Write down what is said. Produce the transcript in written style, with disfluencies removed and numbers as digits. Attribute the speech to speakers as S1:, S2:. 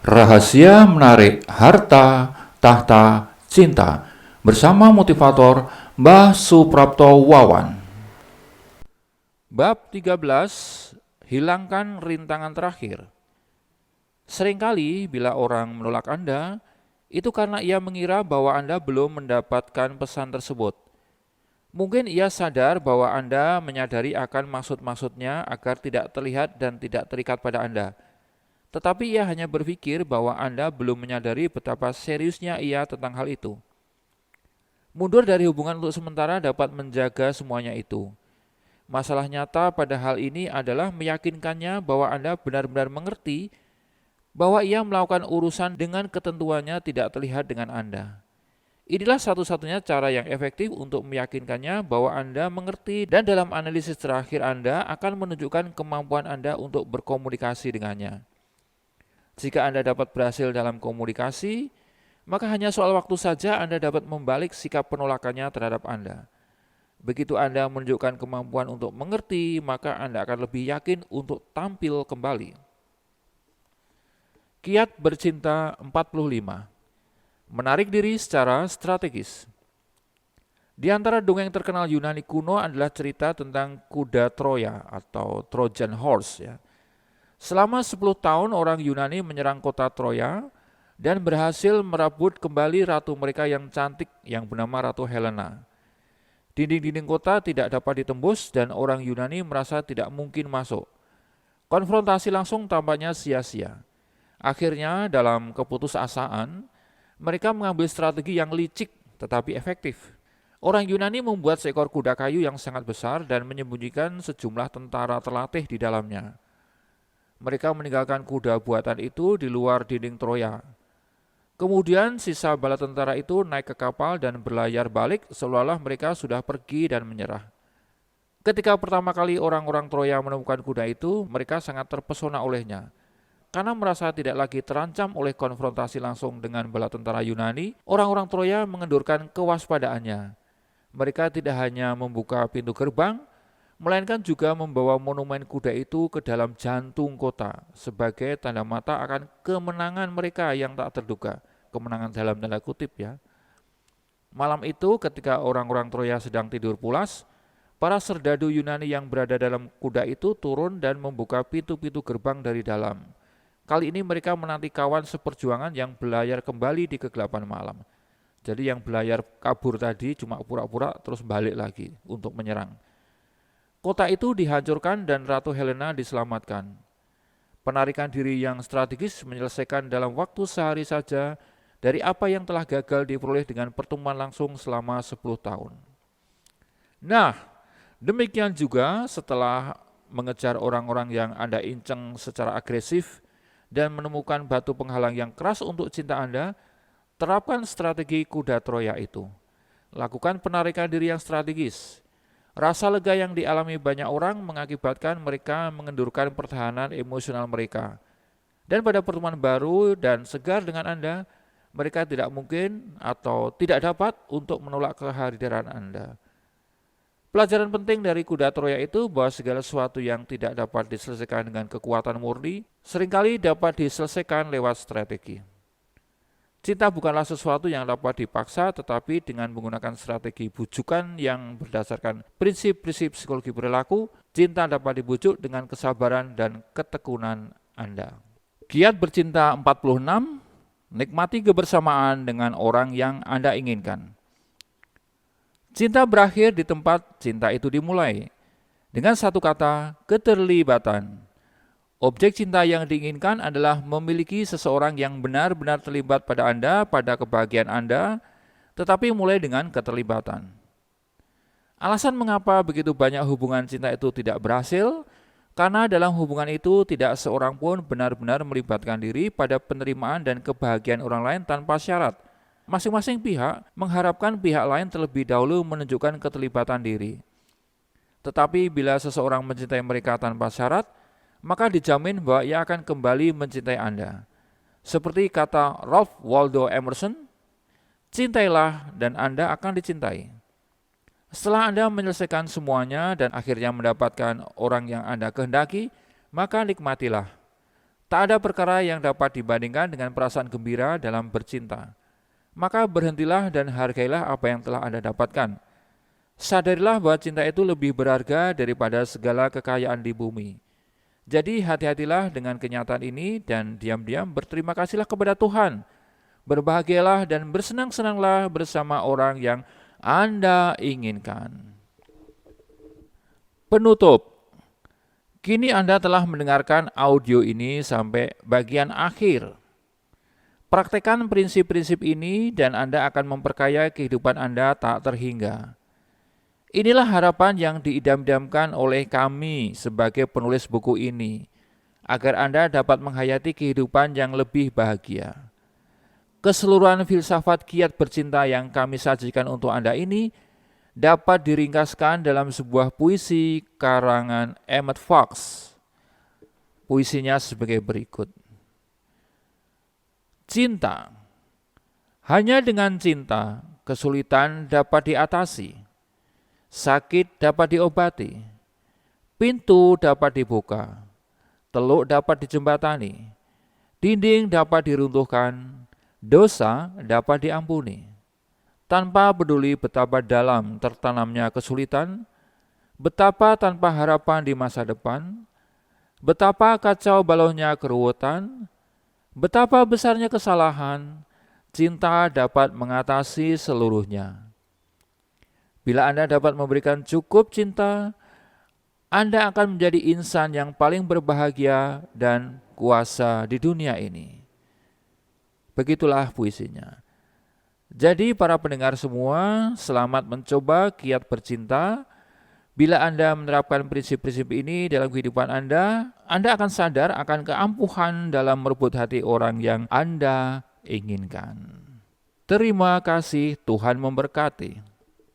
S1: Rahasia menarik harta, tahta, cinta bersama motivator Mbah Suprapto Wawan. Bab 13. Hilangkan rintangan terakhir. Seringkali bila orang menolak Anda, itu karena ia mengira bahwa Anda belum mendapatkan pesan tersebut. Mungkin ia sadar bahwa Anda menyadari akan maksud-maksudnya agar tidak terlihat dan tidak terikat pada Anda. Tetapi ia hanya berpikir bahwa Anda belum menyadari betapa seriusnya ia tentang hal itu. Mundur dari hubungan untuk sementara dapat menjaga semuanya itu. Masalah nyata pada hal ini adalah meyakinkannya bahwa Anda benar-benar mengerti bahwa ia melakukan urusan dengan ketentuannya tidak terlihat dengan Anda. Inilah satu-satunya cara yang efektif untuk meyakinkannya bahwa Anda mengerti, dan dalam analisis terakhir Anda akan menunjukkan kemampuan Anda untuk berkomunikasi dengannya. Jika Anda dapat berhasil dalam komunikasi, maka hanya soal waktu saja Anda dapat membalik sikap penolakannya terhadap Anda. Begitu Anda menunjukkan kemampuan untuk mengerti, maka Anda akan lebih yakin untuk tampil kembali. Kiat bercinta 45. Menarik diri secara strategis. Di antara dongeng terkenal Yunani kuno adalah cerita tentang kuda Troya atau Trojan Horse. Selama 10 tahun orang Yunani menyerang kota Troya dan berhasil merebut kembali ratu mereka yang cantik yang bernama Ratu Helena. Dinding-dinding kota tidak dapat ditembus dan orang Yunani merasa tidak mungkin masuk. Konfrontasi langsung tampaknya sia-sia. Akhirnya dalam keputusasaan, mereka mengambil strategi yang licik tetapi efektif. Orang Yunani membuat seekor kuda kayu yang sangat besar dan menyembunyikan sejumlah tentara terlatih di dalamnya. Mereka meninggalkan kuda buatan itu di luar dinding Troya. Kemudian sisa bala tentara itu naik ke kapal dan berlayar balik seolah-olah mereka sudah pergi dan menyerah. Ketika pertama kali orang-orang Troya menemukan kuda itu, mereka sangat terpesona olehnya. Karena merasa tidak lagi terancam oleh konfrontasi langsung dengan bala tentara Yunani, orang-orang Troya mengendurkan kewaspadaannya. Mereka tidak hanya membuka pintu gerbang, melainkan juga membawa monumen kuda itu ke dalam jantung kota sebagai tanda mata akan kemenangan mereka yang tak terduga. Kemenangan dalam tanda kutip ya. Malam itu ketika orang-orang Troya sedang tidur pulas, para serdadu Yunani yang berada dalam kuda itu turun dan membuka pintu-pintu gerbang dari dalam. Kali ini mereka menanti kawan seperjuangan yang berlayar kembali di kegelapan malam. Jadi yang berlayar kabur tadi cuma pura-pura terus balik lagi untuk menyerang. Kota itu dihancurkan dan Ratu Helena diselamatkan. Penarikan diri yang strategis menyelesaikan dalam waktu sehari saja dari apa yang telah gagal diperoleh dengan pertemuan langsung selama 10 tahun. Nah, demikian juga setelah mengejar orang-orang yang Anda inceng secara agresif, dan menemukan batu penghalang yang keras untuk cinta Anda, terapkan strategi kuda Troya itu. Lakukan penarikan diri yang strategis. Rasa lega yang dialami banyak orang mengakibatkan mereka mengendurkan pertahanan emosional mereka. Dan pada pertemuan baru dan segar dengan Anda, mereka tidak mungkin atau tidak dapat untuk menolak kehadiran Anda. Pelajaran penting dari kuda Troya itu bahwa segala sesuatu yang tidak dapat diselesaikan dengan kekuatan murni seringkali dapat diselesaikan lewat strategi. Cinta bukanlah sesuatu yang dapat dipaksa, tetapi dengan menggunakan strategi bujukan yang berdasarkan prinsip-prinsip psikologi perilaku, cinta dapat dibujuk dengan kesabaran dan ketekunan Anda. Kiat bercinta 46, nikmati kebersamaan dengan orang yang Anda inginkan. Cinta berakhir di tempat cinta itu dimulai. Dengan satu kata, keterlibatan. Objek cinta yang diinginkan adalah memiliki seseorang yang benar-benar terlibat pada Anda, pada kebahagiaan Anda, tetapi mulai dengan keterlibatan. Alasan mengapa begitu banyak hubungan cinta itu tidak berhasil, karena dalam hubungan itu tidak seorang pun benar-benar melibatkan diri pada penerimaan dan kebahagiaan orang lain tanpa syarat. Masing-masing pihak mengharapkan pihak lain terlebih dahulu menunjukkan keterlibatan diri. Tetapi bila seseorang mencintai mereka tanpa syarat, maka dijamin bahwa ia akan kembali mencintai Anda. Seperti kata Ralph Waldo Emerson, cintailah dan Anda akan dicintai. Setelah Anda menyelesaikan semuanya dan akhirnya mendapatkan orang yang Anda kehendaki, maka nikmatilah. Tak ada perkara yang dapat dibandingkan dengan perasaan gembira dalam bercinta. Maka berhentilah dan hargailah apa yang telah Anda dapatkan. Sadarilah bahwa cinta itu lebih berharga daripada segala kekayaan di bumi. Jadi hati-hatilah dengan kenyataan ini dan diam-diam berterima kasihlah kepada Tuhan. Berbahagialah dan bersenang-senanglah bersama orang yang Anda inginkan. Penutup. Kini Anda telah mendengarkan audio ini sampai bagian akhir. Praktekkan prinsip-prinsip ini dan Anda akan memperkaya kehidupan Anda tak terhingga. Inilah harapan yang diidam-idamkan oleh kami sebagai penulis buku ini, agar Anda dapat menghayati kehidupan yang lebih bahagia. Keseluruhan filsafat kiat bercinta yang kami sajikan untuk Anda ini dapat diringkaskan dalam sebuah puisi karangan Emmett Fox. Puisinya sebagai berikut. Cinta. Hanya dengan cinta, kesulitan dapat diatasi. Sakit dapat diobati. Pintu dapat dibuka. Teluk dapat dijembatani. Dinding dapat diruntuhkan. Dosa dapat diampuni. Tanpa peduli betapa dalam tertanamnya kesulitan, betapa tanpa harapan di masa depan, betapa kacau balaunya keruwetan, betapa besarnya kesalahan, cinta dapat mengatasi seluruhnya. Bila Anda dapat memberikan cukup cinta, Anda akan menjadi insan yang paling berbahagia dan kuasa di dunia ini. Begitulah puisinya. Jadi para pendengar semua, selamat mencoba kiat bercinta. Bila Anda menerapkan prinsip-prinsip ini dalam kehidupan Anda akan sadar akan keampuhan dalam merebut hati orang yang Anda inginkan. Terima kasih, Tuhan memberkati.